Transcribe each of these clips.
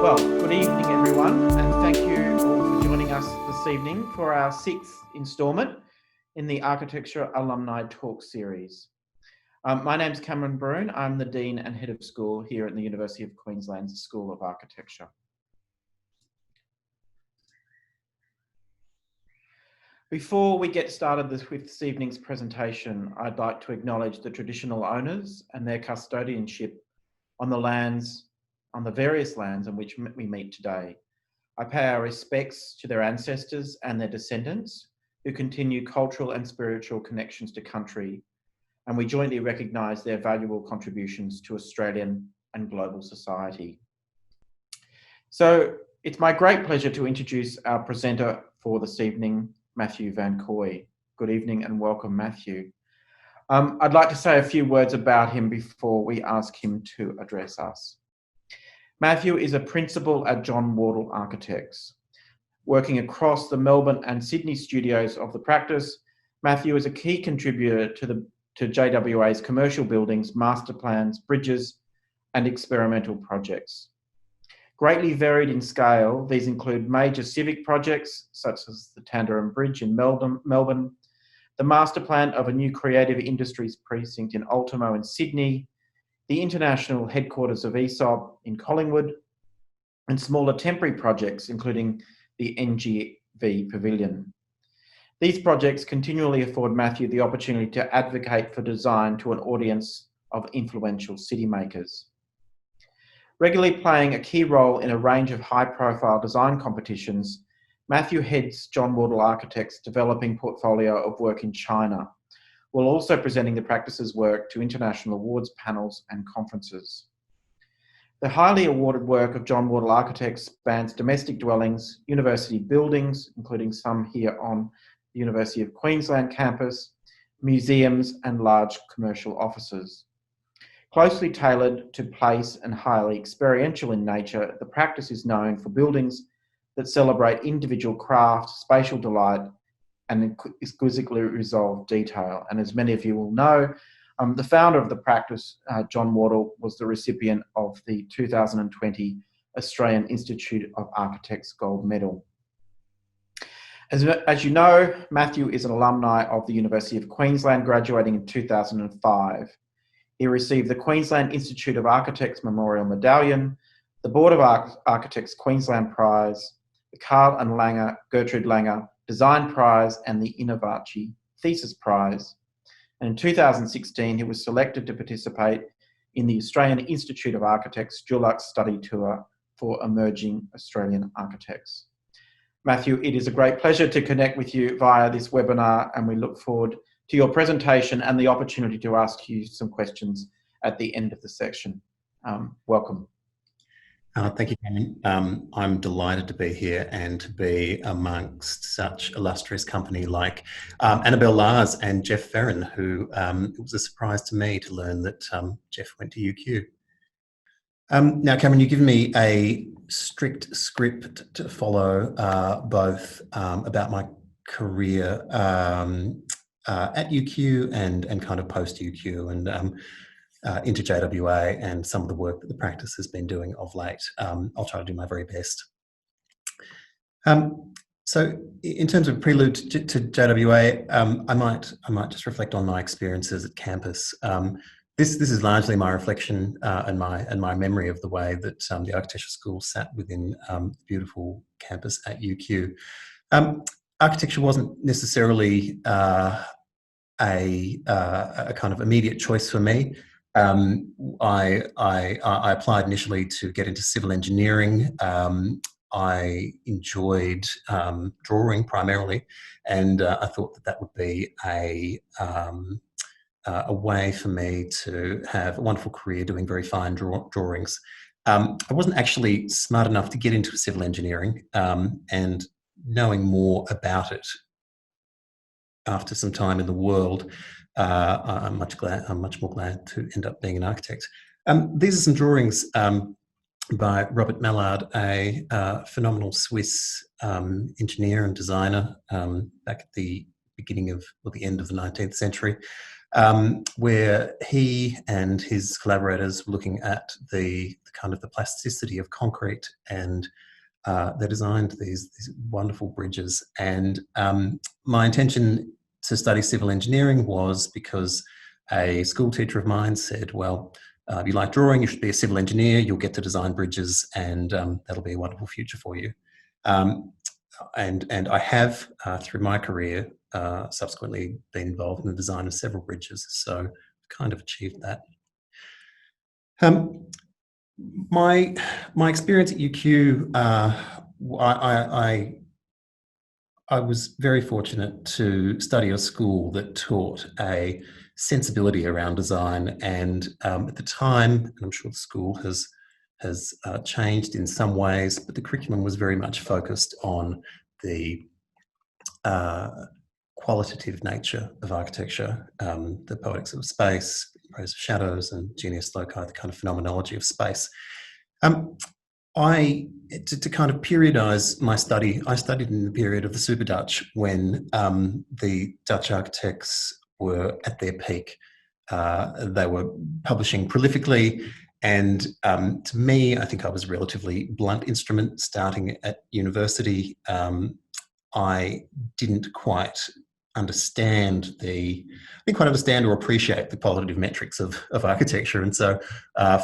Well, good evening, everyone, and thank you all for joining us this evening for our 6th instalment in the Architecture Alumni Talk series. My name's Cameron Broon. I'm the Dean and Head of School here at the University of Queensland's School of Architecture. Before we get started with this evening's presentation, I'd like to acknowledge the traditional owners and their custodianship on the various lands on which we meet today. I pay our respects to their ancestors and their descendants who continue cultural and spiritual connections to country, and we jointly recognise their valuable contributions to Australian and global society. So it's my great pleasure to introduce our presenter for this evening, Mathew van Kooy. Good evening and welcome, Mathew. I'd like to say a few words about him before we ask him to address us. Mathew is a principal at John Wardle Architects. Working across the Melbourne and Sydney studios of the practice, Mathew is a key contributor to JWA's commercial buildings, master plans, bridges, and experimental projects. Greatly varied in scale, these include major civic projects, such as the Santorini Bridge in Melbourne, the master plan of a new creative industries precinct in Ultimo in Sydney, the international headquarters of ESOP in Collingwood, and smaller temporary projects, including the NGV Pavilion. These projects continually afford Mathew the opportunity to advocate for design to an audience of influential city makers. Regularly playing a key role in a range of high-profile design competitions, Mathew heads John Wardle Architects' developing portfolio of work in China, while also presenting the practice's work to international awards panels and conferences. The highly awarded work of John Wardle Architects spans domestic dwellings, university buildings, including some here on the University of Queensland campus, museums, and large commercial offices. Closely tailored to place and highly experiential in nature, the practice is known for buildings that celebrate individual craft, spatial delight, and exquisitely resolved detail. And as many of you will know, the founder of the practice, John Wardle, was the recipient of the 2020 Australian Institute of Architects Gold Medal. As you know, Mathew is an alumni of the University of Queensland, graduating in 2005. He received the Queensland Institute of Architects Memorial Medallion, the Board of Architects Queensland Prize, the Carl and Gertrude Langer Design Prize, and the Innovaci Thesis Prize. And in 2016, he was selected to participate in the Australian Institute of Architects Dulux Study Tour for Emerging Australian Architects. Mathew, it is a great pleasure to connect with you via this webinar, and we look forward to your presentation and the opportunity to ask you some questions at the end of the session. Welcome. Thank you, Cameron. I'm delighted to be here and to be amongst such illustrious company like Annabelle Lars and Jeff Ferrin, who it was a surprise to me to learn that Jeff went to UQ. Now, Cameron, you've given me a strict script to follow, both about my career at UQ and kind of post UQ and into JWA and some of the work that the practice has been doing of late. I'll try to do my very best. So in terms of prelude to JWA, I might just reflect on my experiences at campus. This is largely my reflection and my memory of the way that the architecture school sat within the beautiful campus at UQ. Architecture wasn't necessarily a kind of immediate choice for me. I applied initially to get into civil engineering. I enjoyed drawing primarily, and I thought that would be a way for me to have a wonderful career doing very fine drawings. I wasn't actually smart enough to get into civil engineering, and knowing more about it after some time in the world, I'm much more glad to end up being an architect. These are some drawings by Robert Mallard, a phenomenal Swiss engineer and designer back at the beginning of, or the end of the 19th century. where he and his collaborators were looking at the kind of the plasticity of concrete, and they designed these wonderful bridges. And my intention to study civil engineering was because a school teacher of mine said, well, if you like drawing, you should be a civil engineer, you'll get to design bridges, and that'll be a wonderful future for you. And I have, through my career, subsequently been involved in the design of several bridges, so kind of achieved that. My experience at UQ, I was very fortunate to study a school that taught a sensibility around design, and at the time, and I'm sure the school has changed in some ways, but the curriculum was very much focused on the qualitative nature of architecture, the poetics of space, praise of shadows, and genius loci, the kind of phenomenology of space. To kind of periodise my study, I studied in the period of the Super Dutch, when the Dutch architects were at their peak. They were publishing prolifically, and to me, I think I was a relatively blunt instrument starting at university. I didn't quite understand or appreciate the qualitative metrics of architecture, and so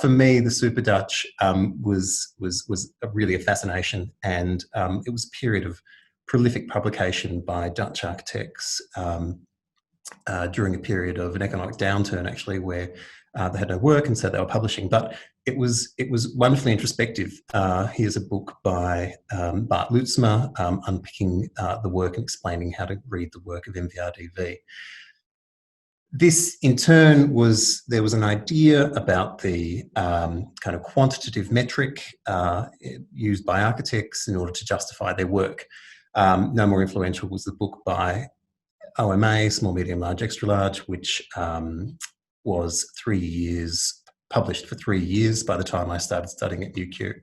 for me, the Super Dutch was really a fascination, and it was a period of prolific publication by Dutch architects during a period of an economic downturn, actually, where they had no work, and so they were publishing. But it was wonderfully introspective. Here's a book by Bart Lutzma, unpicking the work and explaining how to read the work of MVRDV. This, in turn, there was an idea about the kind of quantitative metric used by architects in order to justify their work. No more influential was the book by OMA, Small, Medium, Large, Extra Large, which was published for 3 years by the time I started studying at UQ.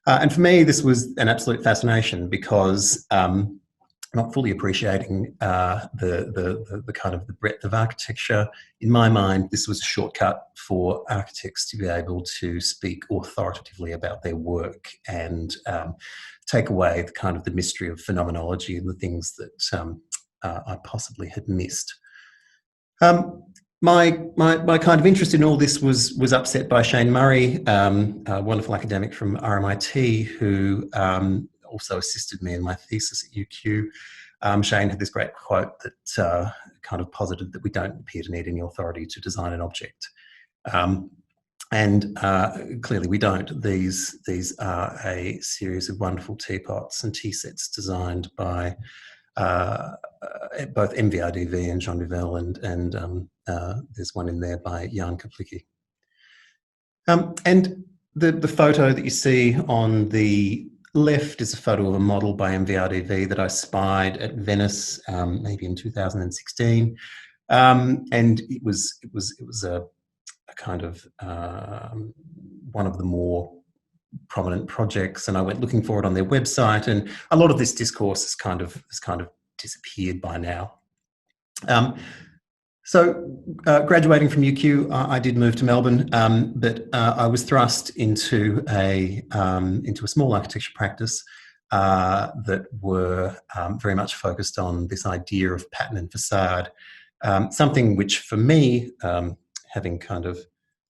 And for me, this was an absolute fascination, because not fully appreciating the kind of the breadth of architecture, in my mind, this was a shortcut for architects to be able to speak authoritatively about their work and take away the kind of the mystery of phenomenology and the things that I possibly had missed. My kind of interest in all this was upset by Shane Murray, a wonderful academic from RMIT, who also assisted me in my thesis at UQ. Shane had this great quote that kind of posited that we don't appear to need any authority to design an object. And clearly we don't. These are a series of wonderful teapots and tea sets designed by both MVRDV and Jean Nouvel, and there's one in there by Jan Kaplicki. And the photo that you see on the left is a photo of a model by MVRDV that I spied at Venice, maybe in 2016, and it was a kind of one of the more prominent projects, and I went looking for it on their website, and a lot of this discourse has kind of disappeared by now. So graduating from UQ, I did move to Melbourne, but I was thrust into a small architecture practice that were very much focused on this idea of pattern and facade, something which for me, having kind of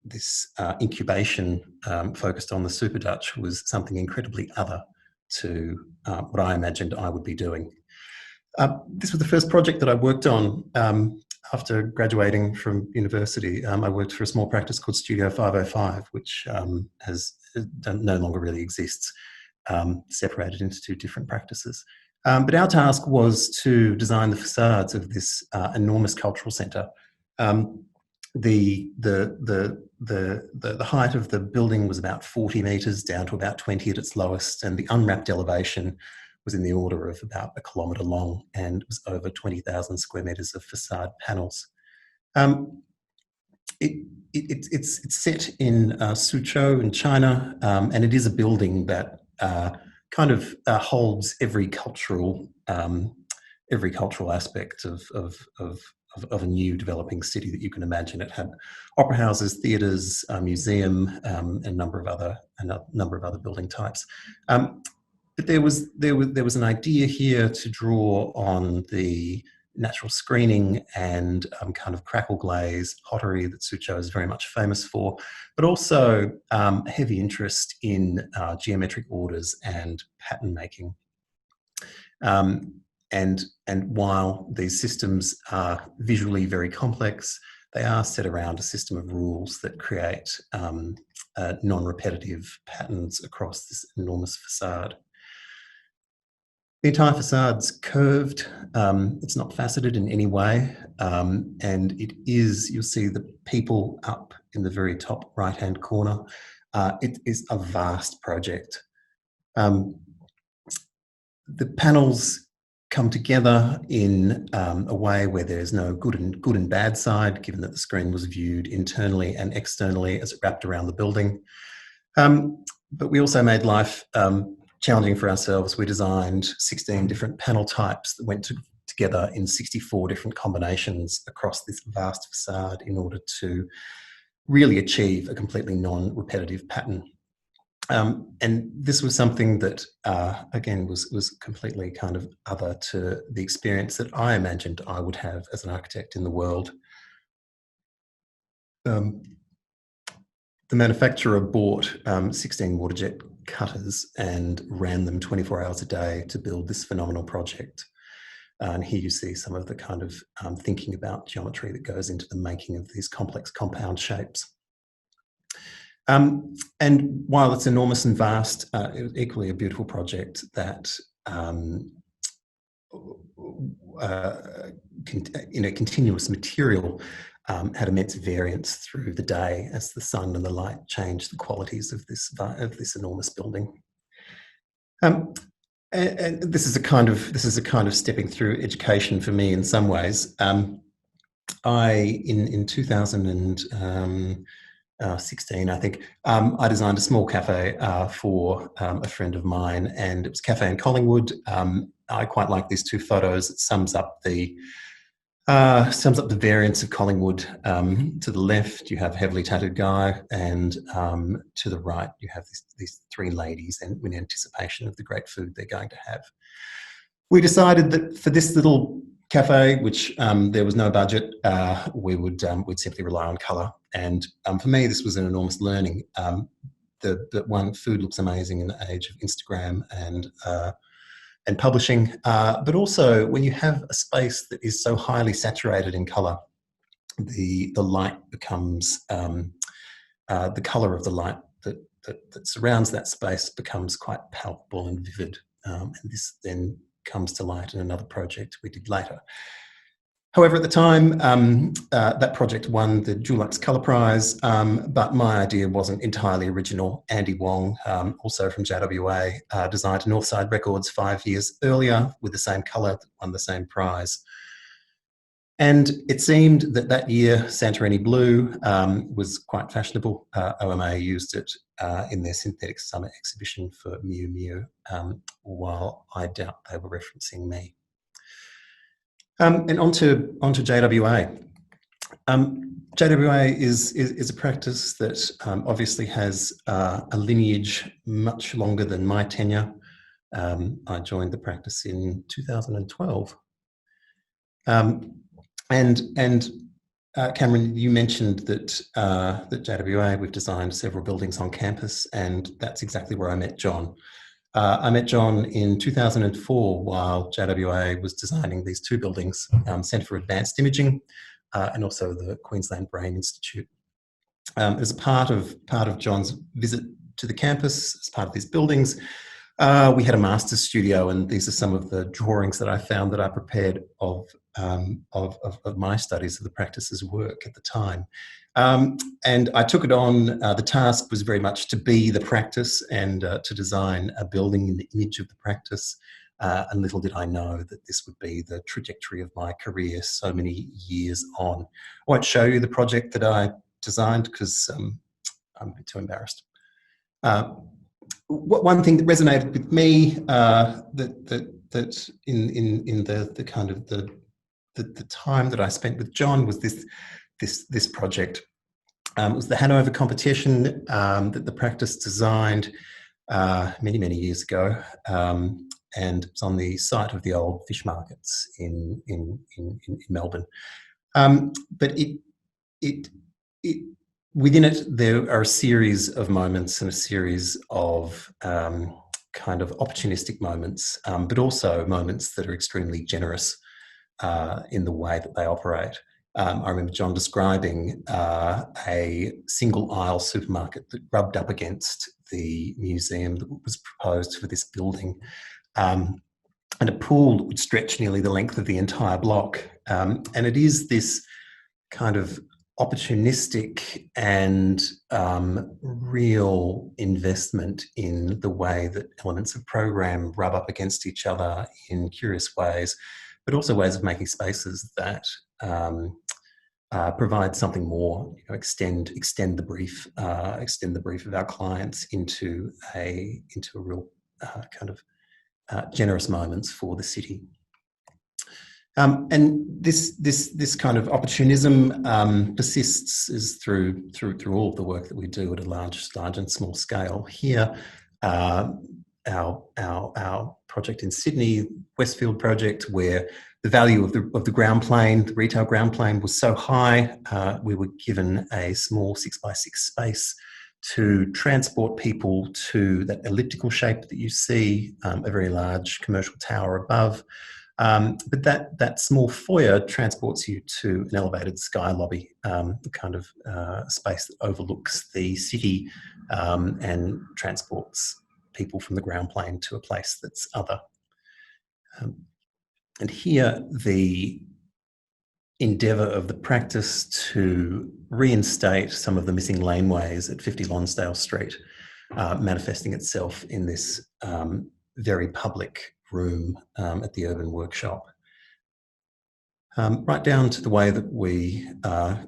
this incubation focused on the Super Dutch, was something incredibly other to what I imagined I would be doing. This was the first project that I worked on after graduating from university. I worked for a small practice called Studio 505, which no longer really exists, separated into two different practices. But our task was to design the facades of this enormous cultural centre. The height of the building was about 40 metres, down to about 20 at its lowest, and the unwrapped elevation was in the order of about 1 kilometre long, and it was over 20,000 square metres of facade panels. It's set in Suzhou in China, and it is a building that kind of holds every cultural aspect of of a new developing city that you can imagine. It had opera houses, theatres, a museum, and a number of other building types. But there was an idea here to draw on the natural screening and kind of crackle glaze pottery that Suzhou is very much famous for, but also heavy interest in geometric orders and pattern making. And while these systems are visually very complex, they are set around a system of rules that create non-repetitive patterns across this enormous facade. The entire facade's curved, it's not faceted in any way, and it is, you'll see the people up in the very top right-hand corner. It is a vast project. The panels come together in a way where there's no good and bad side, given that the screen was viewed internally and externally as it wrapped around the building. But we also made life challenging for ourselves. We designed 16 different panel types that went together in 64 different combinations across this vast facade in order to really achieve a completely non-repetitive pattern. And this was something that, again, was completely kind of other to the experience that I imagined I would have as an architect in the world. The manufacturer bought 16 waterjet cutters and ran them 24 hours a day to build this phenomenal project. And here you see some of the kind of thinking about geometry that goes into the making of these complex compound shapes. And while it's enormous and vast, it was equally a beautiful project that in a continuous material had immense variance through the day as the sun and the light changed the qualities of this enormous building. And this is a kind of stepping through education for me in some ways. In 2016, I think, I designed a small cafe for a friend of mine, and it was a cafe in Collingwood. I quite like these two photos. It sums up the variance of Collingwood. To the left, you have a heavily tattooed guy, and to the right, you have these three ladies, and in anticipation of the great food they're going to have. We decided that for this little cafe, which there was no budget, we'd simply rely on colour. And for me, this was an enormous learning. That one, food looks amazing in the age of Instagram and publishing, but also when you have a space that is so highly saturated in colour, the light becomes the colour of the light that surrounds that space becomes quite palpable and vivid, and this then comes to light in another project we did later. However, at the time, that project won the Dulux Colour Prize, but my idea wasn't entirely original. Andy Wong, also from JWA, designed Northside Records 5 years earlier with the same colour that won the same prize. And it seemed that year Santorini Blue was quite fashionable. OMA used it in their synthetic summer exhibition for Miu Miu, while I doubt they were referencing me. And onto JWA. JWA is a practice that obviously has a lineage much longer than my tenure. I joined the practice in 2012. And Cameron, you mentioned that that JWA, we've designed several buildings on campus, and that's exactly where I met John. I met John in 2004 while JWA was designing these two buildings, Centre for Advanced Imaging and also the Queensland Brain Institute. As a part of John's visit to the campus, as part of these buildings, we had a master's studio, and these are some of the drawings that I found that I prepared of my studies of the practice's work at the time. And I took it on. The task was very much to be the practice and to design a building in the image of the practice. And little did I know that this would be the trajectory of my career so many years on. I won't show you the project that I designed because I'm a bit too embarrassed. One thing that resonated with me, that in the kind of the the time that I spent with John was this project. It was the Hanover competition that the practice designed many years ago, and it's on the site of the old fish markets in Melbourne. But within it, there are a series of moments and a series of kind of opportunistic moments, but also moments that are extremely generous in the way that they operate. I remember John describing a single aisle supermarket that rubbed up against the museum that was proposed for this building, and a pool that would stretch nearly the length of the entire block. And it is this kind of opportunistic and real investment in the way that elements of program rub up against each other in curious ways, but also ways of making spaces that provide something more, extend the brief of our clients into a real kind of generous moments for the city. And this kind of opportunism persists is through all of the work that we do at a large and small scale. Here, our project in Sydney, Westfield project, where the value of the ground plane, the retail ground plane, was so high, we were given a small 6x6 space to transport people to that elliptical shape that you see, a very large commercial tower above. But that small foyer transports you to an elevated sky lobby, the kind of space that overlooks the city and transports people from the ground plane to a place that's other. And here, the endeavour of the practice to reinstate some of the missing laneways at 50 Lonsdale Street, manifesting itself in this very public room at the Urban Workshop. Right down to the way that we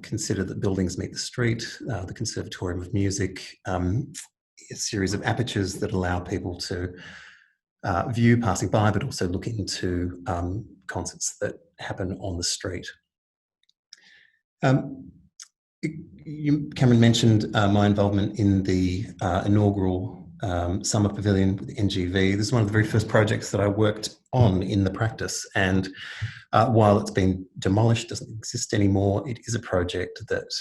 consider that buildings meet the street, the Conservatorium of Music, a series of apertures that allow people to view passing by, but also look into concerts that happen on the street. Cameron mentioned my involvement in the inaugural Summer Pavilion with the NGV. This is one of the very first projects that I worked on in the practice, and while it's been demolished, doesn't exist anymore, it is a project that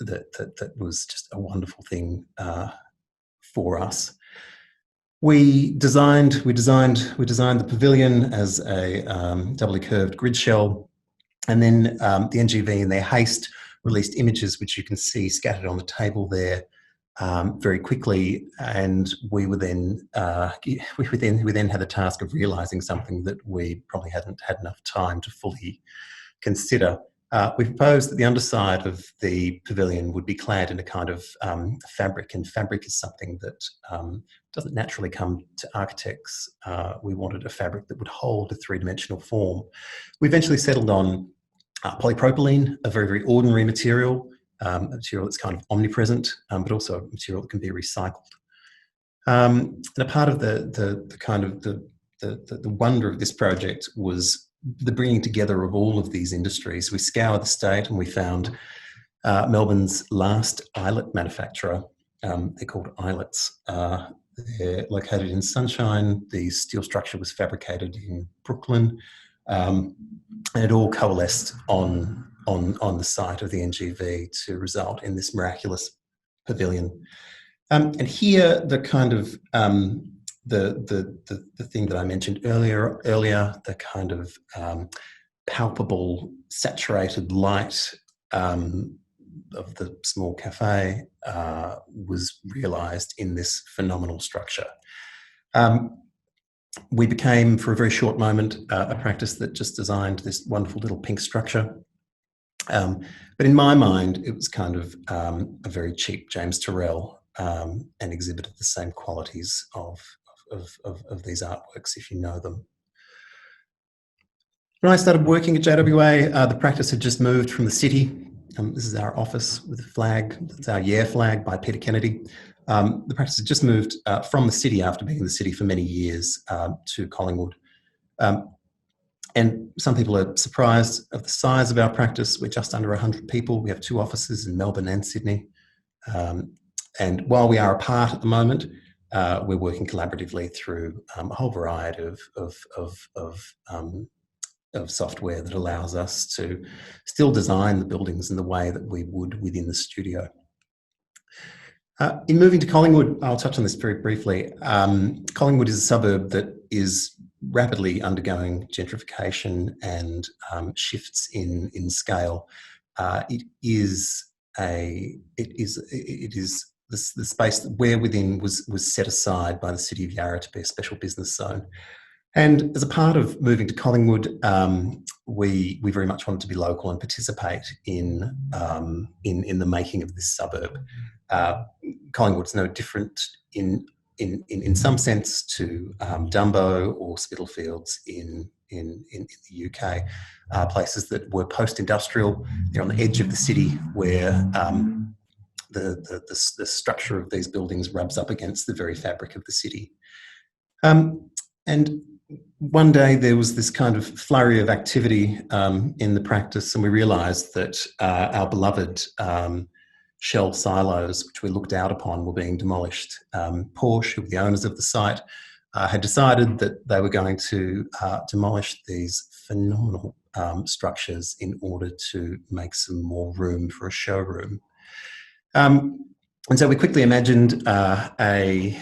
that was just a wonderful thing for us. We designed the pavilion as a doubly curved grid shell, and then the NGV, in their haste, released images which you can see scattered on the table there very quickly, and we then had the task of realising something that we probably hadn't had enough time to fully consider. We proposed that the underside of the pavilion would be clad in a kind of fabric, and fabric is something that doesn't naturally come to architects. We wanted a fabric that would hold a three-dimensional form. We eventually settled on polypropylene, a very ordinary material, a material that's kind of omnipresent, but also a material that can be recycled. And a part of the kind of the wonder of this project was the bringing together of all of these industries. We scoured the state and we found Melbourne's last eyelet manufacturer. They're called Eyelets. They're located in Sunshine. The steel structure was fabricated in Brooklyn. And it all coalesced on the site of the NGV to result in this miraculous pavilion. And here, the kind of the thing that I mentioned earlier, the kind of palpable, saturated light of the small cafe was realised in this phenomenal structure. We became, for a very short moment, a practice that just designed this wonderful little pink structure. But in my mind, it was kind of a very cheap James Turrell, and exhibited the same qualities of these artworks, if you know them. When I started working at JWA, the practice had just moved from the city. This is our office with a flag. That's our Yeah flag by Peter Kennedy. The practice had just moved from the city, after being in the city for many years, to Collingwood. And some people are surprised of the size of our practice. We're just under 100 people. We have 2 offices in Melbourne and Sydney. And while we are apart at the moment, we're working collaboratively through a whole variety of software that allows us to still design the buildings in the way that we would within the studio. In moving to Collingwood, I'll touch on this very briefly. Collingwood is a suburb that is rapidly undergoing gentrification and shifts in scale. It is the space wherewithin was set aside by the City of Yarra to be a special business zone. And as a part of moving to Collingwood, we very much wanted to be local and participate in the making of this suburb. Collingwood's no different in some sense to Dumbo or Spitalfields in the UK, places that were post-industrial. They're on the edge of the city where the structure of these buildings rubs up against the very fabric of the city. And one day there was this kind of flurry of activity in the practice, and we realised that our beloved shell silos, which we looked out upon, were being demolished. Porsche, who were the owners of the site, had decided that they were going to demolish these phenomenal structures in order to make some more room for a showroom. And so we quickly imagined a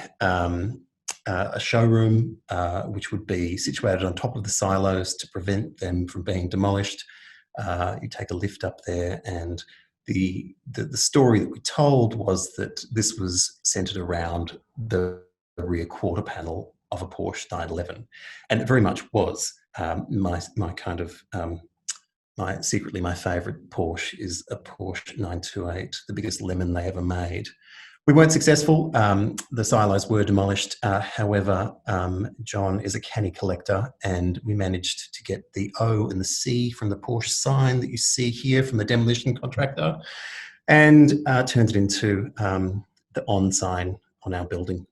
showroom which would be situated on top of the silos to prevent them from being demolished. You take a lift up there, and the story that we told was that this was centred around the rear quarter panel of a Porsche 911, and it very much was. Secretly my favourite Porsche is a Porsche 928, the biggest lemon they ever made. We weren't successful. The silos were demolished. However, John is a canny collector, and we managed to get the O and the C from the Porsche sign that you see here from the demolition contractor, and turned it into the on sign on our building.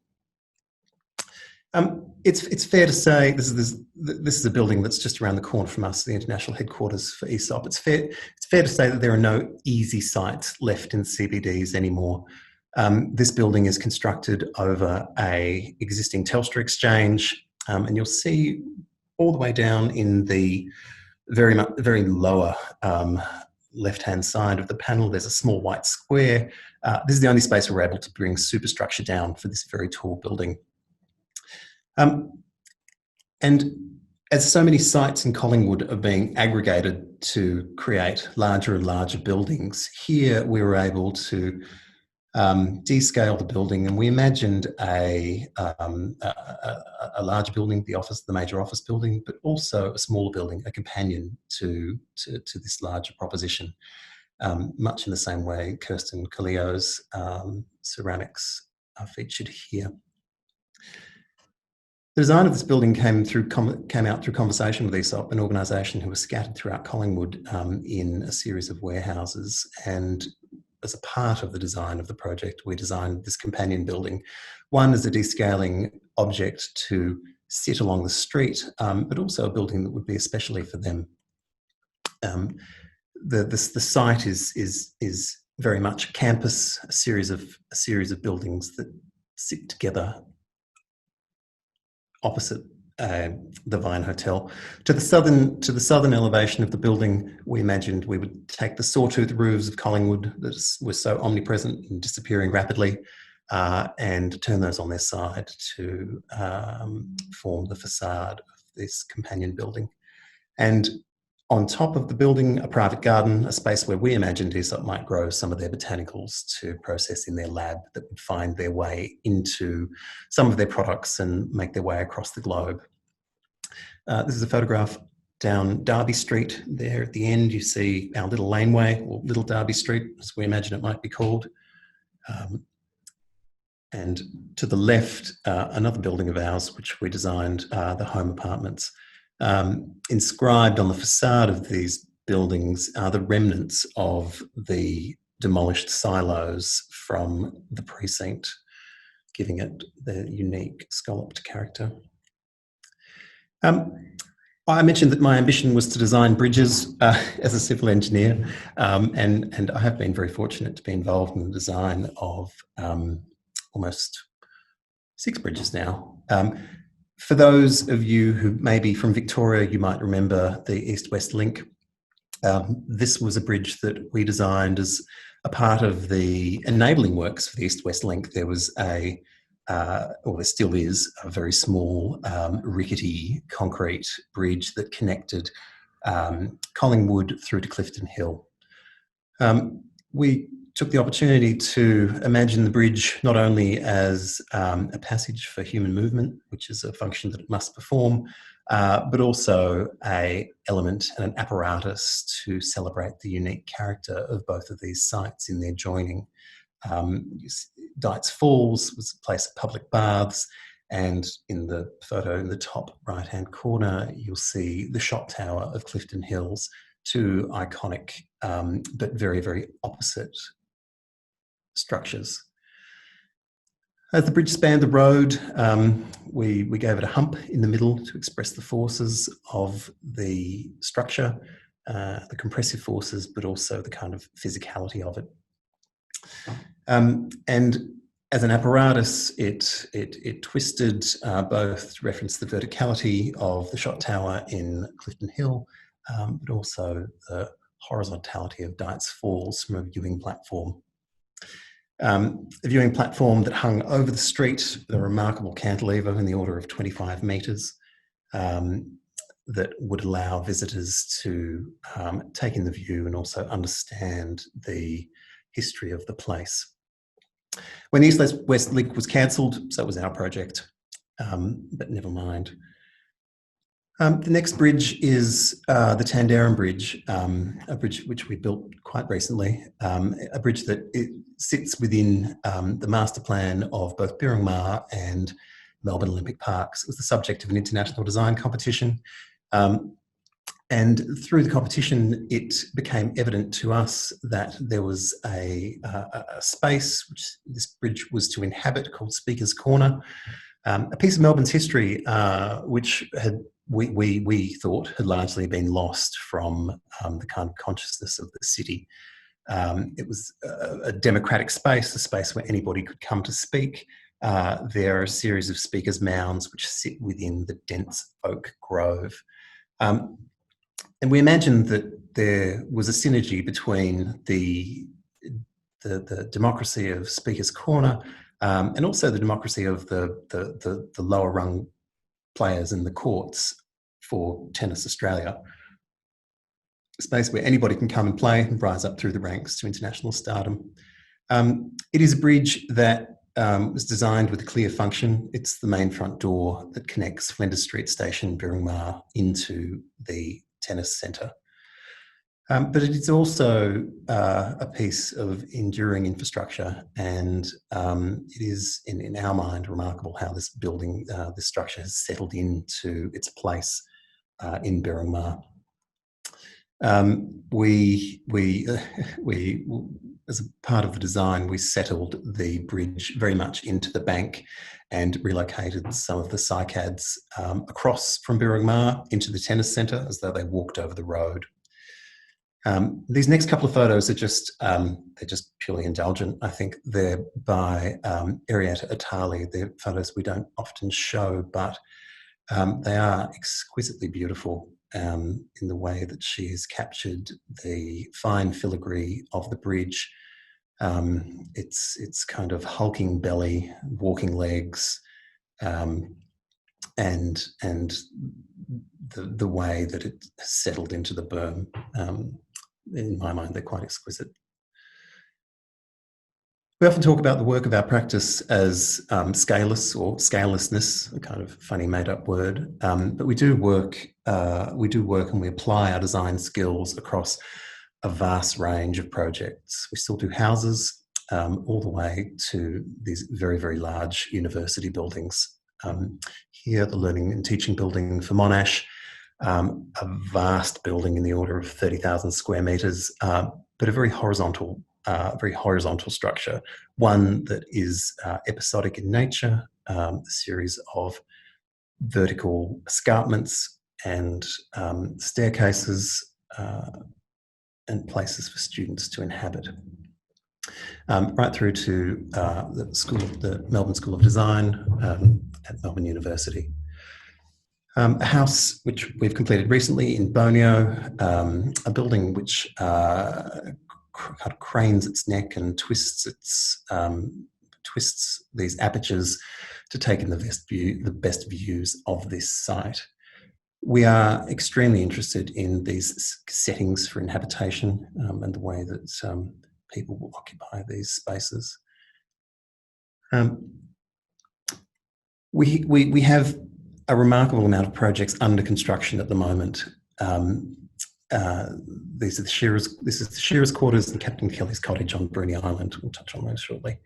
It's fair to say this is a building that's just around the corner from us, the international headquarters for ESOP. It's fair to say that there are no easy sites left in CBDs anymore. This building is constructed over a existing Telstra exchange, and you'll see all the way down in the very lower left-hand side of the panel, there's a small white square. This is the only space we're able to bring superstructure down for this very tall building. And as so many sites in Collingwood are being aggregated to create larger and larger buildings, here we were able to descale the building, and we imagined a larger building, the major office building, but also a smaller building, a companion to this larger proposition, much in the same way Kirsten Kalio's ceramics are featured here. The design of this building came out through conversation with ESOP, an organisation who was scattered throughout Collingwood in a series of warehouses. And as a part of the design of the project, we designed this companion building, one as a descaling object to sit along the street, but also a building that would be especially for them. The site is very much a campus, a series of buildings that sit together opposite the Vine Hotel. To the southern elevation of the building, we imagined we would take the sawtooth roofs of Collingwood that were so omnipresent and disappearing rapidly, and turn those on their side to form the facade of this companion building. And on top of the building, a private garden, a space where we imagined ESOP might grow some of their botanicals to process in their lab that would find their way into some of their products and make their way across the globe. This is a photograph down Derby Street. There at the end, you see our little laneway, or Little Derby Street, as we imagine it might be called. And to the left, another building of ours, which we designed, the home apartments. Inscribed on the facade of these buildings are the remnants of the demolished silos from the precinct, giving it the unique scalloped character. I mentioned that my ambition was to design bridges as a civil engineer, and I have been very fortunate to be involved in the design of almost 6 bridges now. For those of you who may be from Victoria, you might remember the East-West Link. This was a bridge that we designed as a part of the enabling works for the East-West Link. There was or there still is, a very small, rickety concrete bridge that connected Collingwood through to Clifton Hill. We took the opportunity to imagine the bridge not only as a passage for human movement, which is a function that it must perform, but also an element and an apparatus to celebrate the unique character of both of these sites in their joining. Dights Falls was a place of public baths, and in the photo in the top right-hand corner, you'll see the shot tower of Clifton Hills, 2 iconic but very, very opposite structures. As the bridge spanned the road, we gave it a hump in the middle to express the forces of the structure, the compressive forces, but also the kind of physicality of it. And as an apparatus, it twisted both to reference the verticality of the shot tower in Clifton Hill, but also the horizontality of Dights Falls from a viewing platform. A viewing platform that hung over the street with a remarkable cantilever in the order of 25 metres that would allow visitors to take in the view and also understand the history of the place. When the East-West Link was cancelled, so was our project, but never mind. The next bridge is the Tanderrum Bridge, a bridge which we built quite recently, a bridge that sits within the master plan of both Birring Marr and Melbourne Olympic Parks. It was the subject of an international design competition. And through the competition, it became evident to us that there was a space which this bridge was to inhabit called Speaker's Corner, a piece of Melbourne's history which we thought had largely been lost from the kind of consciousness of the city. It was a democratic space, a space where anybody could come to speak. There are a series of speakers' mounds which sit within the dense oak grove. And we imagined that there was a synergy between the democracy of Speaker's Corner and also the democracy of the lower rung players in the courts for Tennis Australia. A space where anybody can come and play and rise up through the ranks to international stardom. It is a bridge that was designed with a clear function. It's the main front door that connects Flinders Street Station, Birring Marr, into the tennis centre. But it is also a piece of enduring infrastructure, and it is, in our mind, remarkable how this building, this structure has settled into its place in Birring Marr. As a part of the design, we settled the bridge very much into the bank and relocated some of the cycads across from Birring Marr into the tennis centre as though they walked over the road. These next couple of photos are they're just purely indulgent. I think they're by Arietta Atali. They're photos we don't often show, but they are exquisitely beautiful in the way that she has captured the fine filigree of the bridge. Its kind of hulking belly, walking legs, and the way that it has settled into the berm. In my mind, they're quite exquisite. We often talk about the work of our practice as scaleless or scalelessness, a kind of funny made-up word. But we do work and we apply our design skills across a vast range of projects. We still do houses all the way to these very, very large university buildings. Here, the Learning and Teaching Building for Monash, a vast building in the order of 30,000 square metres, but a very horizontal structure, one that is episodic in nature, a series of vertical escarpments and staircases and places for students to inhabit. Right through to the Melbourne School of Design at Melbourne University. A house which we've completed recently in Borneo, a building which kind of cranes its neck and twists these apertures to take in the best views of this site. We are extremely interested in these settings for inhabitation and the way that people will occupy these spaces. We have a remarkable amount of projects under construction at the moment. This is the Shearers Quarters and Captain Kelly's Cottage on Bruny Island. We'll touch on those shortly.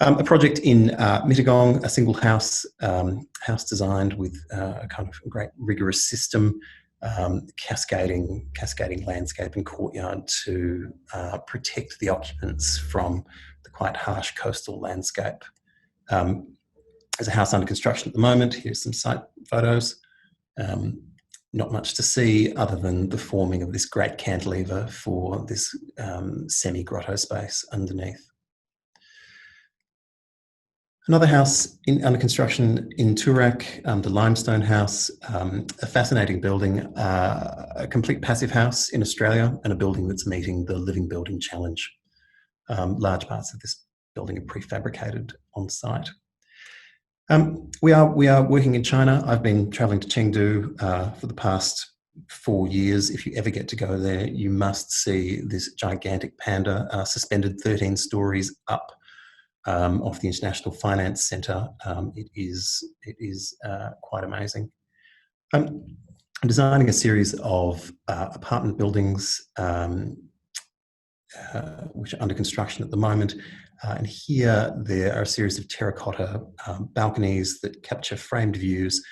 A project in Mittagong, a single house designed with a kind of great rigorous system, cascading landscape and courtyard to protect the occupants from the quite harsh coastal landscape. There's a house under construction at the moment. Here's some site photos. Not much to see other than the forming of this great cantilever for this semi-grotto space underneath. Another house under construction in Toorak, the Limestone House, a fascinating building, a complete passive house in Australia, and a building that's meeting the Living Building Challenge. Large parts of this building are prefabricated on site. We are working in China. I've been travelling to Chengdu for the past 4 years. If you ever get to go there, you must see this gigantic panda suspended 13 stories up off the International Finance Centre. It is quite amazing. I'm designing a series of apartment buildings which are under construction at the moment. And here there are a series of terracotta balconies that capture framed views.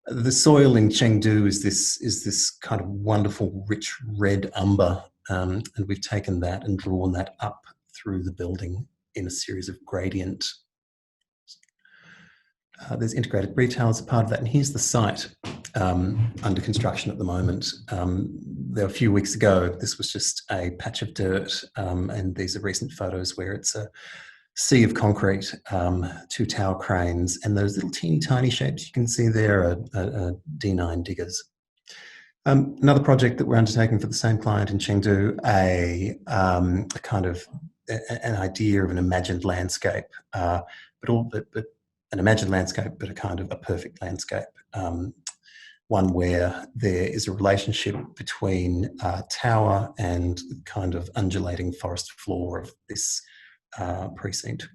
The soil in Chengdu is this kind of wonderful, rich red umber, and we've taken that and drawn that up through the building in a series of gradient. There's integrated retail as a part of that, and here's the site under construction at the moment. There a few weeks ago, this was just a patch of dirt, and these are recent photos where it's a sea of concrete, 2 tower cranes, and those little teeny tiny shapes you can see there are D9 diggers. Another project that we're undertaking for the same client in Chengdu, a kind of an idea of an imagined landscape, but an imagined landscape, but a kind of a perfect landscape. One where there is a relationship between tower and kind of undulating forest floor of this precinct.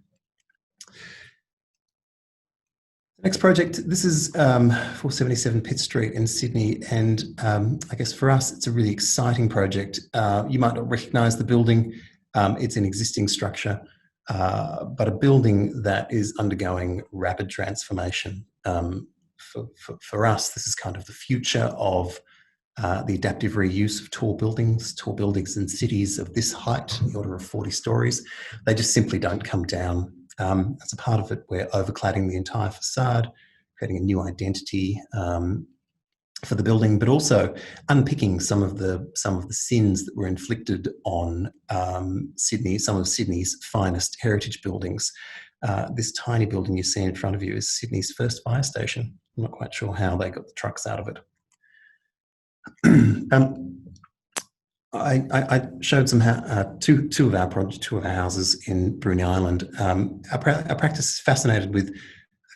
Next project, this is 477 Pitt Street in Sydney, and I guess for us it's a really exciting project. You might not recognise the building. It's an existing structure, but a building that is undergoing rapid transformation. For us, this is kind of the future of the adaptive reuse of tall buildings in cities of this height, the order of 40 stories. They just simply don't come down. As a part of it, we're overcladding the entire facade, creating a new identity for the building, but also unpicking some of the sins that were inflicted on Sydney, some of Sydney's finest heritage buildings. This tiny building you see in front of you is Sydney's first fire station. I'm not quite sure how they got the trucks out of it. I showed some two of our houses in Bruny Island. Our practice is fascinated with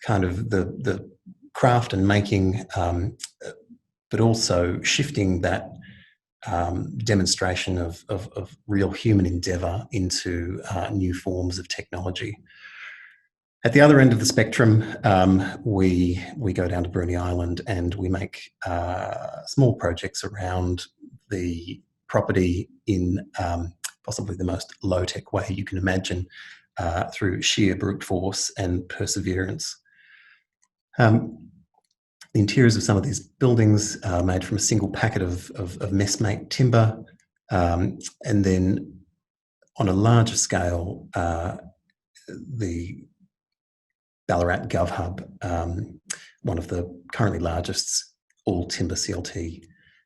kind of the craft and making, but also shifting that demonstration of real human endeavour into new forms of technology. At the other end of the spectrum, we go down to Bruny Island and we make small projects around the property in possibly the most low-tech way you can imagine, through sheer brute force and perseverance. The interiors of some of these buildings are made from a single packet of messmate timber, and then on a larger scale, the Ballarat Gov Hub, one of the currently largest all timber CLT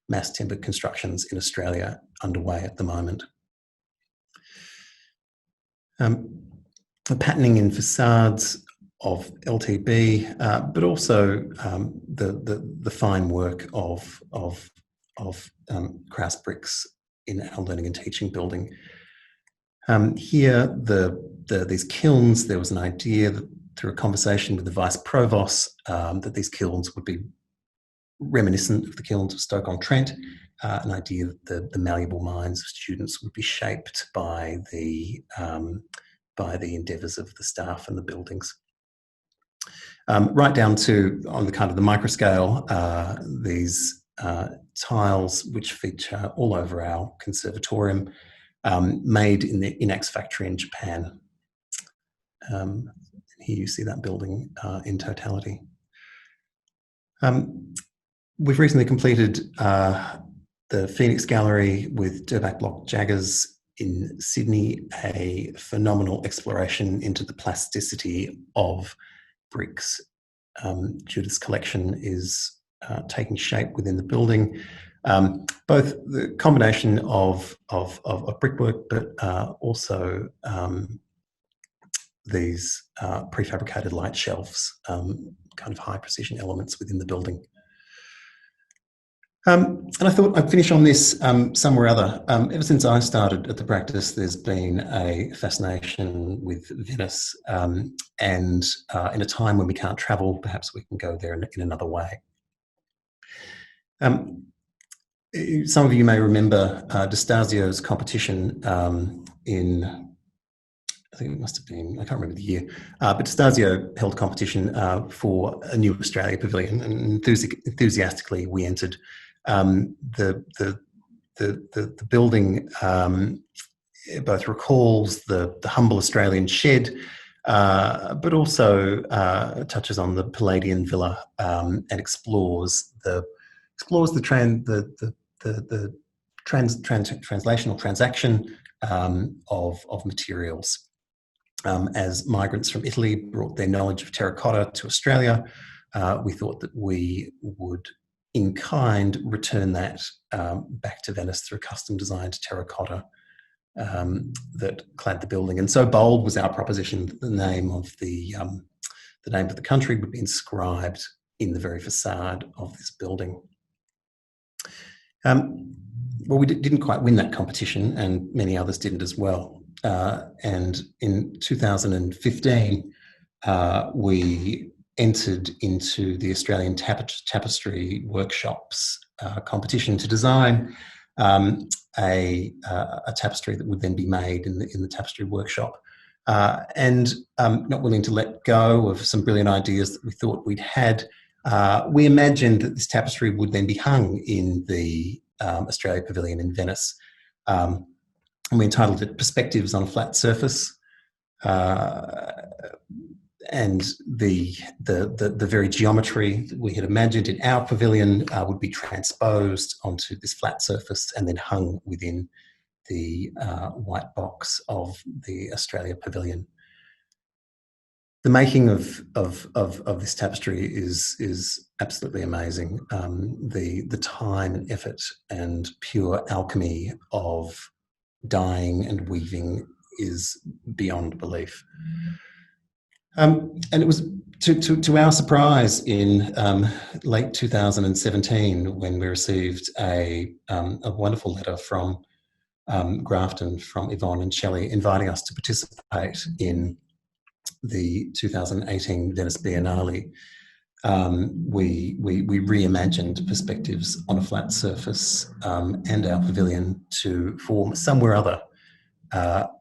mass timber constructions in Australia underway at the moment. The patterning in facades of LTB, but also the fine work of Krauss bricks in our learning and teaching building. Here, these kilns, there was an idea that through a conversation with the Vice Provost that these kilns would be reminiscent of the kilns of Stoke-on-Trent, an idea that the malleable minds of students would be shaped by the endeavours of the staff and the buildings. Right down to, on the kind of the microscale, these tiles which feature all over our conservatorium, made in the INAX factory in Japan. Here you see that building in totality. We've recently completed the Phoenix Gallery with Durback Block Jaggers in Sydney, a phenomenal exploration into the plasticity of bricks. Judith's collection is taking shape within the building. Both the combination of brickwork, but also these prefabricated light shelves, kind of high precision elements within the building. And I thought I'd finish on this somewhere or other. Ever since I started at the practice, there's been a fascination with Venice, and in a time when we can't travel, perhaps we can go there in another way. Some of you may remember D'Estasio's competition in, I think it must have been, I can't remember the year, but D'Estasio held a competition for a new Australia pavilion, and enthusiastically we entered. The building both recalls the humble Australian shed, but also touches on the Palladian villa and explores the translational transaction of materials. As migrants from Italy brought their knowledge of terracotta to Australia, we thought that we would, in kind, return that back to Venice through custom designed terracotta that clad the building. And so bold was our proposition that the name of the country would be inscribed in the very facade of this building. Well, we didn't quite win that competition, and many others didn't as well. And in 2015, we entered into the Australian Tapestry Workshops competition to design a tapestry that would then be made in the tapestry workshop. And not willing to let go of some brilliant ideas that we thought we'd had, we imagined that this tapestry would then be hung in the Australia Pavilion in Venice. And we entitled it Perspectives on a Flat Surface. And the very geometry that we had imagined in our pavilion would be transposed onto this flat surface and then hung within the white box of the Australia Pavilion. The making of this tapestry is absolutely amazing. The time and effort and pure alchemy of dyeing and weaving is beyond belief. And it was to our surprise in late 2017 when we received a wonderful letter from Grafton, from Yvonne and Shelley, inviting us to participate in the 2018 Venice Biennale. We reimagined Perspectives on a Flat Surface and our pavilion to form somewhere other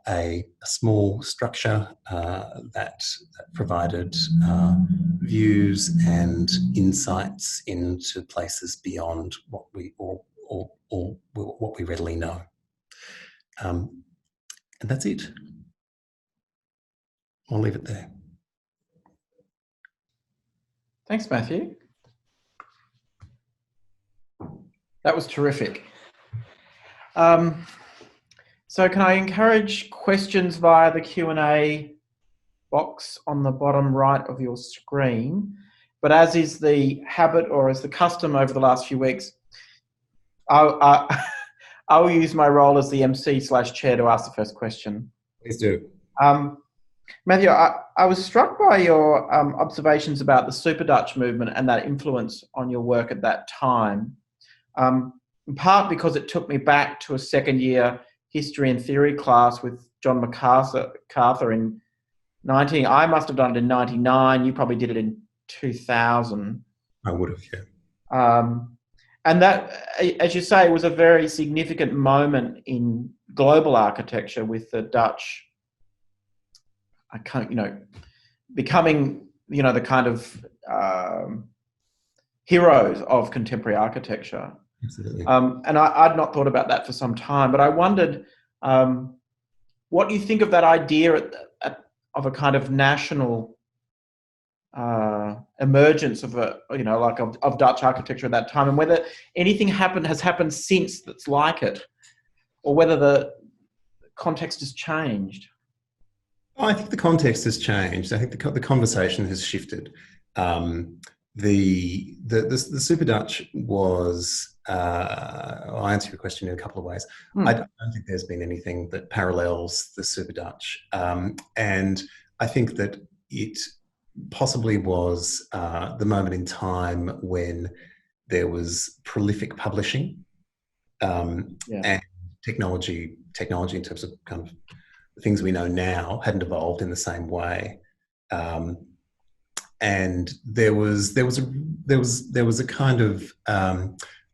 a small structure that provided views and insights into places beyond what we readily know. And that's it. I'll leave it there. Thanks, Matthew. That was terrific. So can I encourage questions via the Q&A box on the bottom right of your screen? but as is the habit or as the custom over the last few weeks, I will use my role as the MC/chair to ask the first question. Please do. Mathew, I was struck by your observations about the Super Dutch movement and that influence on your work at that time, in part because it took me back to a second year history and theory class with John MacArthur in I must have done it in 99, you probably did it in 2000. I would have, yeah. And that, as you say, was a very significant moment in global architecture with the Dutch, becoming, the kind of heroes of contemporary architecture. Absolutely. And I'd not thought about that for some time, but I wondered what you think of that idea of a kind of national emergence of of Dutch architecture at that time, and whether anything has happened since that's like it, or whether the context has changed. I think the context has changed. I think the conversation has shifted. The Super Dutch was. I'll answer your question in a couple of ways. I don't think there's been anything that parallels the Super Dutch, and I think that it possibly was the moment in time when there was prolific publishing and technology in terms of kind of the things we know now hadn't evolved in the same way, and there was a kind of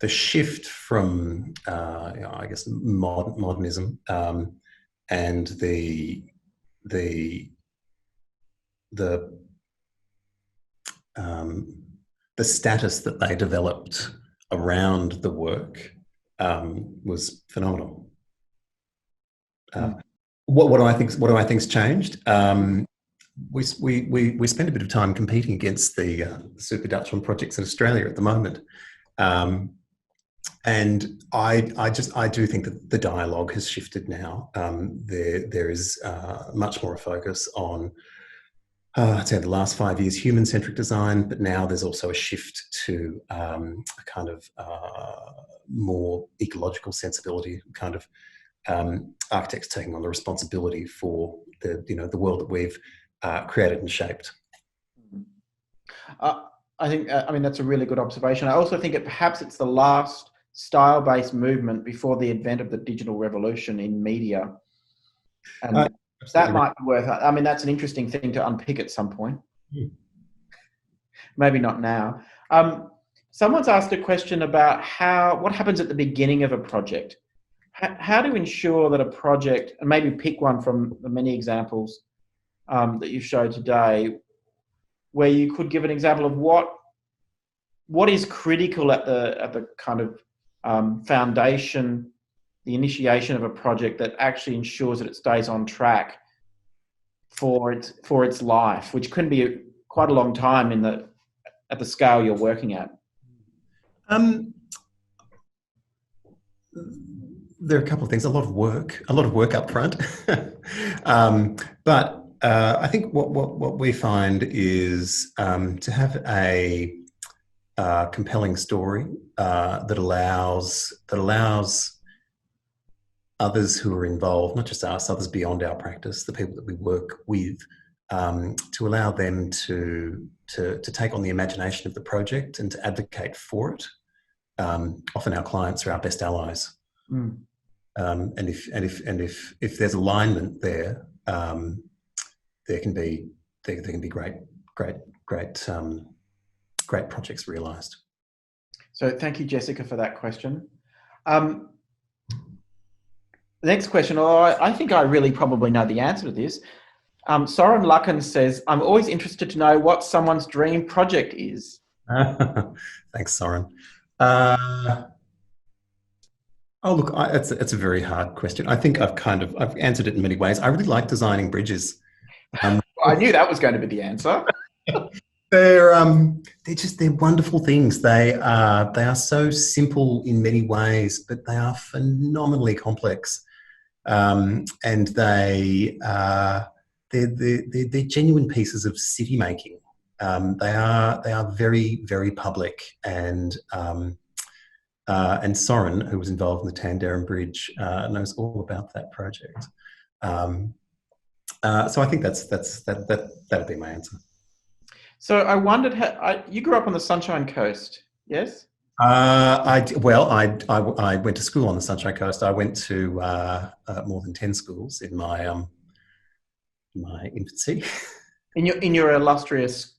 the shift from I guess modernism and the status that they developed around the work was phenomenal. What do I think's changed? We spend a bit of time competing against the Super Dutch on projects in Australia at the moment, and I do think that the dialogue has shifted now. There is much more a focus on, I'd say, the last 5 years, human-centric design, but now there's also a shift to a kind of more ecological sensibility, kind of architects taking on the responsibility for the world that we've created and shaped. I think, that's a really good observation. I also think perhaps it's the last style-based movement before the advent of the digital revolution in media. And that might be worth, that's an interesting thing to unpick at some point. Maybe not now. Someone's asked a question about what happens at the beginning of a project. How to ensure that a project, and maybe pick one from the many examples that you've showed today, where you could give an example of what is critical at the kind of foundation, the initiation of a project that actually ensures that it stays on track for its life, which can be quite a long time at the scale you're working at. There are a couple of things. A lot of work up front, but I think what we find is to have a compelling story that allows others who are involved, not just us, others beyond our practice, the people that we work with, to allow them to take on the imagination of the project and to advocate for it. Often our clients are our best allies, and if there's alignment there, there can be great projects realised. So thank you, Jessica, for that question. The next question, I think I really probably know the answer to this. Soren Lucken says, I'm always interested to know what someone's dream project is. Thanks, Soren. It's a very hard question. I think I've answered it in many ways. I really like designing bridges. I knew that was going to be the answer. They're wonderful things. They are so simple in many ways, but they are phenomenally complex, and they're genuine pieces of city making. They are very, very public, and Soren, who was involved in the Tanderrum Bridge, knows all about that project. So I think that'd be my answer. So I wondered how you grew up on the Sunshine Coast, yes? I went to school on the Sunshine Coast. I went to more than 10 schools in my my infancy. In your illustrious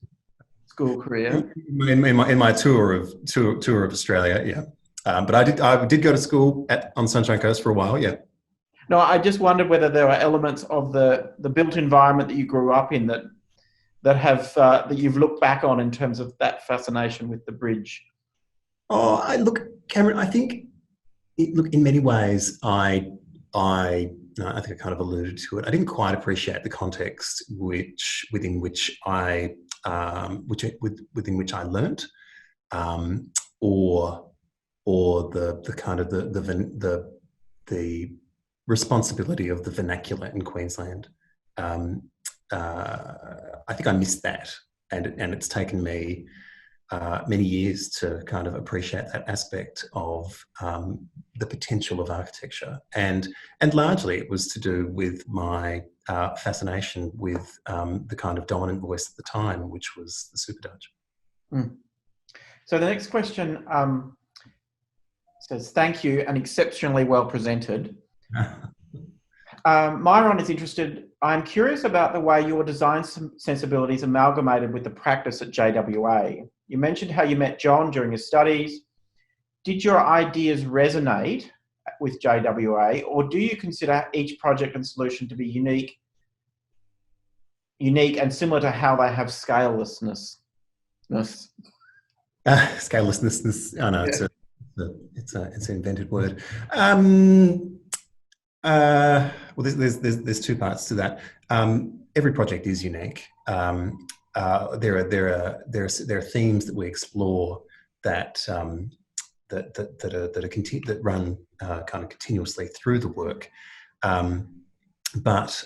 school career. In my tour of Australia, yeah. But I did go to school on Sunshine Coast for a while, yeah. No, I just wondered whether there were elements of the built environment that you grew up in that you've looked back on in terms of that fascination with the bridge. Oh, look, Cameron, I think, in many ways, I think I kind of alluded to it. I didn't quite appreciate the context within which I learnt, or the kind of the responsibility of the vernacular in Queensland. I think I missed that, and it's taken me many years to kind of appreciate that aspect of the potential of architecture, and largely it was to do with my fascination with the kind of dominant voice at the time, which was the Super Dutch. So the next question says, "Thank you, and exceptionally well presented." Myron is interested. I'm curious about the way your design sensibilities amalgamated with the practice at JWA. You mentioned how you met John during your studies. Did your ideas resonate with JWA, or do you consider each project and solution to be unique and similar to how they have scalelessness? Scalelessness. I know, yeah. It's an invented word. Well, there's two parts to that. Every project is unique. There are themes that we explore that run kind of continuously through the work. But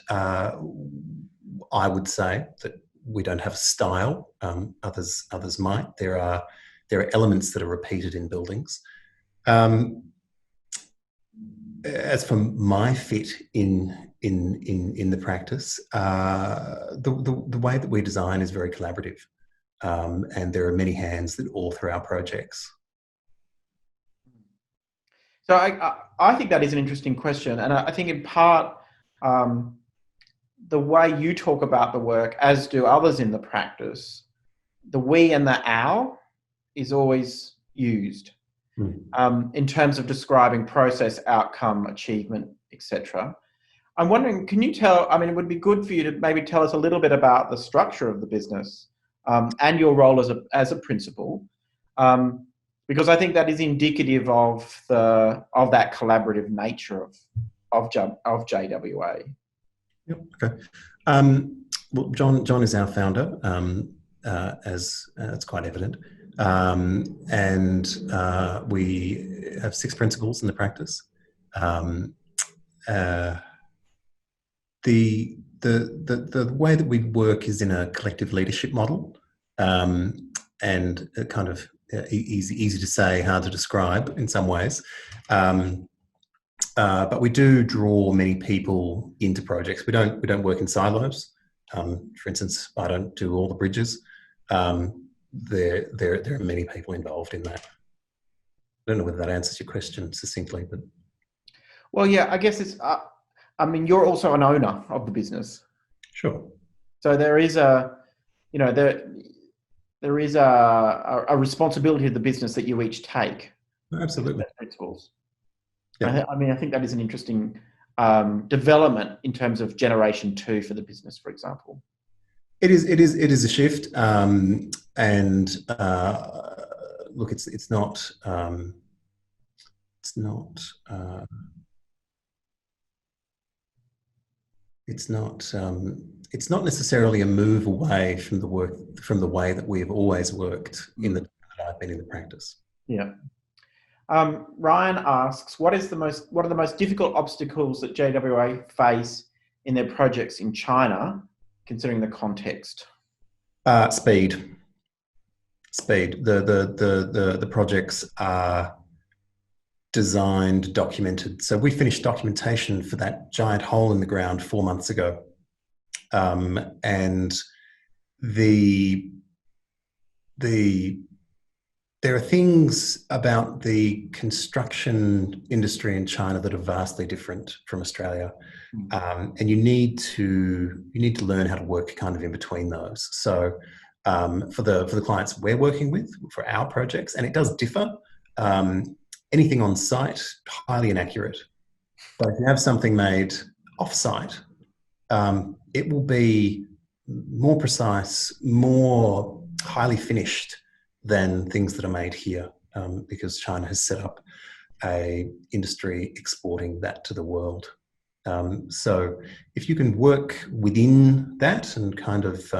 I would say that we don't have a style. Others might. There are elements that are repeated in buildings. As for my fit in the practice, the way that we design is very collaborative, and there are many hands that author our projects. So I think that is an interesting question, and I think in part the way you talk about the work, as do others in the practice, the we and the our is always used. In terms of describing process, outcome, achievement, etc. I'm wondering, can you it would be good for you to maybe tell us a little bit about the structure of the business and your role as a principal, because I think that is indicative of that collaborative nature of JWA. Yep. Okay. Well, John is our founder, as it's quite evident. And we have 6 principals in the practice. The way that we work is in a collective leadership model, and kind of easy to say, hard to describe in some ways. But we do draw many people into projects. We don't work in silos. For instance, I don't do all the bridges. There are many people involved in that. I don't know whether that answers your question succinctly, but well, yeah, I guess it's. You're also an owner of the business. Sure. So there is a responsibility of the business that you each take. Absolutely. Principles. Yeah. I think that is an interesting development in terms of generation 2 for the business, for example. It is a shift, and look, it's not necessarily a move away from the way that we have always worked that I've been in the practice. Yeah. Ryan asks, what are the most difficult obstacles that JWA face in their projects in China, considering the context? Speed. Speed. The projects are designed, documented. So we finished documentation for that giant hole in the ground 4 months ago. And there are things about the construction industry in China that are vastly different from Australia, and you need to learn how to work kind of in between those. So for the clients we're working with for our projects, and it does differ. Anything on site, highly inaccurate. But if you have something made off site, it will be more precise, more highly finished than things that are made here, because China has set up a industry exporting that to the world. So if you can work within that and kind of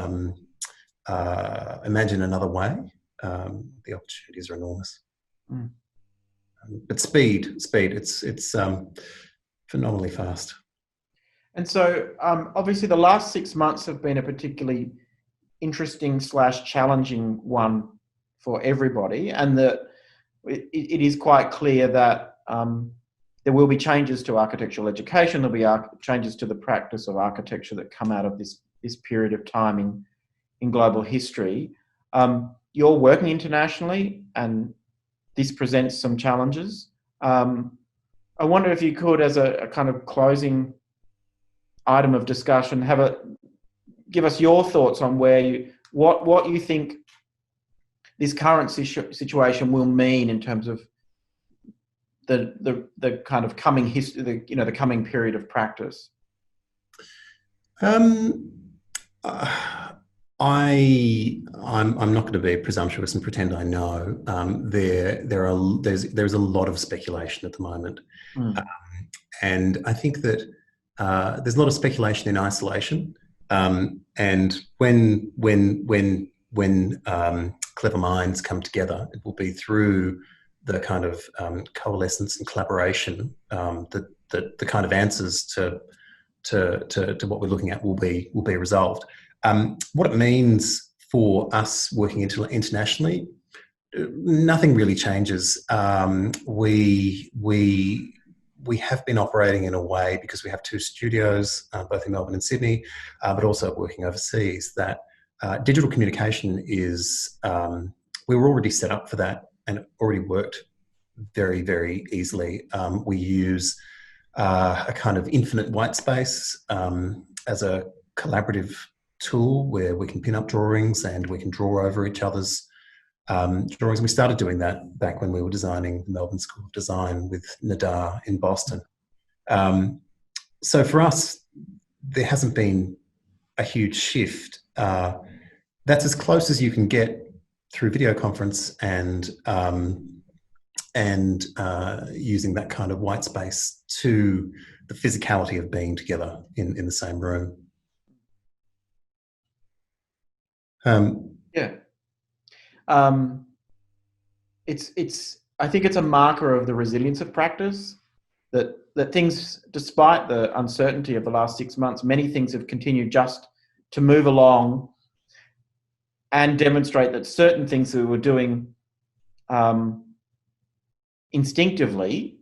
imagine another way, the opportunities are enormous. But speed, it's phenomenally fast. And so obviously the last 6 months have been a particularly interesting / challenging one for everybody, and that it is quite clear that there will be changes to architectural education. There'll be changes to the practice of architecture that come out of this period of time in global history. You're working internationally, and this presents some challenges. I wonder if you could, as a kind of closing item of discussion, give us your thoughts on what you think this current situation will mean in terms of the kind of coming history, the coming period of practice. I'm not going to be presumptuous and pretend I know. There's a lot of speculation at the moment, and I think that there's a lot of speculation in isolation. And when clever minds come together, it will be through the kind of coalescence and collaboration that the kind of answers to what we're looking at will be resolved. What it means for us working internationally, nothing really changes. We have been operating in a way, because we have 2 studios, both in Melbourne and Sydney, but also working overseas, that digital communication is, we were already set up for that, and it already worked very, very easily. We use a kind of infinite white space as a collaborative tool where we can pin up drawings and we can draw over each other's drawings. And we started doing that back when we were designing the Melbourne School of Design with Nadar in Boston. So for us, there hasn't been a huge shift. That's as close as you can get through video conference and using that kind of white space to the physicality of being together in the same room. I think it's a marker of the resilience of practice that things, despite the uncertainty of the last 6 months, many things have continued just to move along and demonstrate that certain things that we were doing instinctively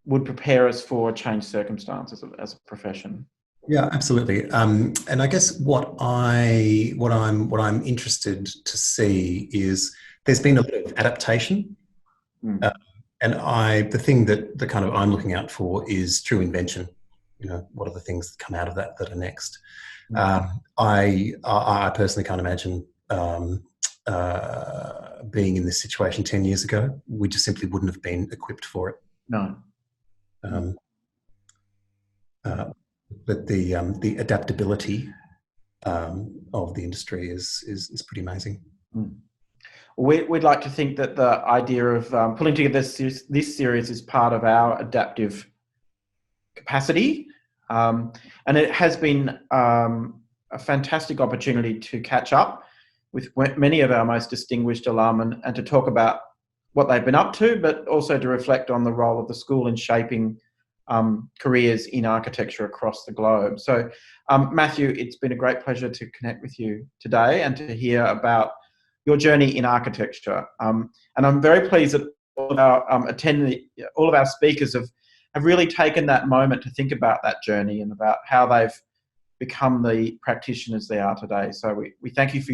would prepare us for changed circumstances as a profession. Yeah, absolutely. And I guess what I'm interested to see is there's been a lot of adaptation, and the thing that kind of I'm looking out for is true invention. What are the things that come out of that are next? I personally can't imagine being in this situation 10 years ago. We just simply wouldn't have been equipped for it. No. But the adaptability of the industry is pretty amazing. We'd like to think that the idea of pulling together this series is part of our adaptive capacity, and it has been a fantastic opportunity to catch up with many of our most distinguished alum and to talk about what they've been up to, but also to reflect on the role of the school in shaping careers in architecture across the globe. So Mathew, it's been a great pleasure to connect with you today and to hear about your journey in architecture. And I'm very pleased that all of our speakers have really taken that moment to think about that journey and about how they've become the practitioners they are today. So we thank you for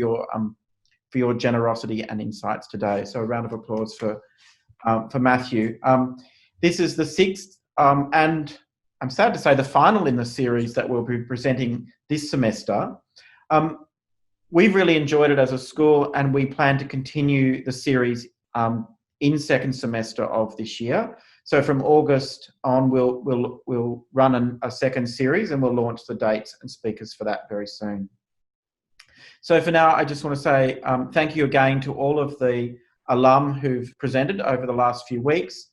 your generosity and insights today. So a round of applause for Mathew. This is the sixth and I'm sad to say the final in the series that we'll be presenting this semester. We've really enjoyed it as a school, and we plan to continue the series in second semester of this year. So from August on, we'll run a second series, and we'll launch the dates and speakers for that very soon. So for now, I just want to say thank you again to all of the alum who've presented over the last few weeks,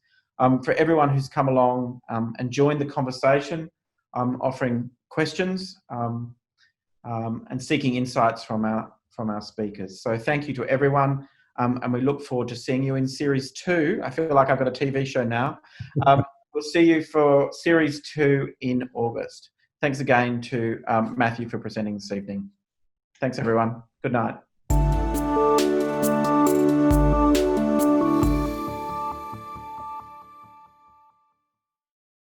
for everyone who's come along and joined the conversation, offering questions and seeking insights from our speakers. So thank you to everyone, and we look forward to seeing you in Series 2. I feel like I've got a TV show now. We'll see you for Series 2 in August. Thanks again to Mathew for presenting this evening. Thanks, everyone. Good night.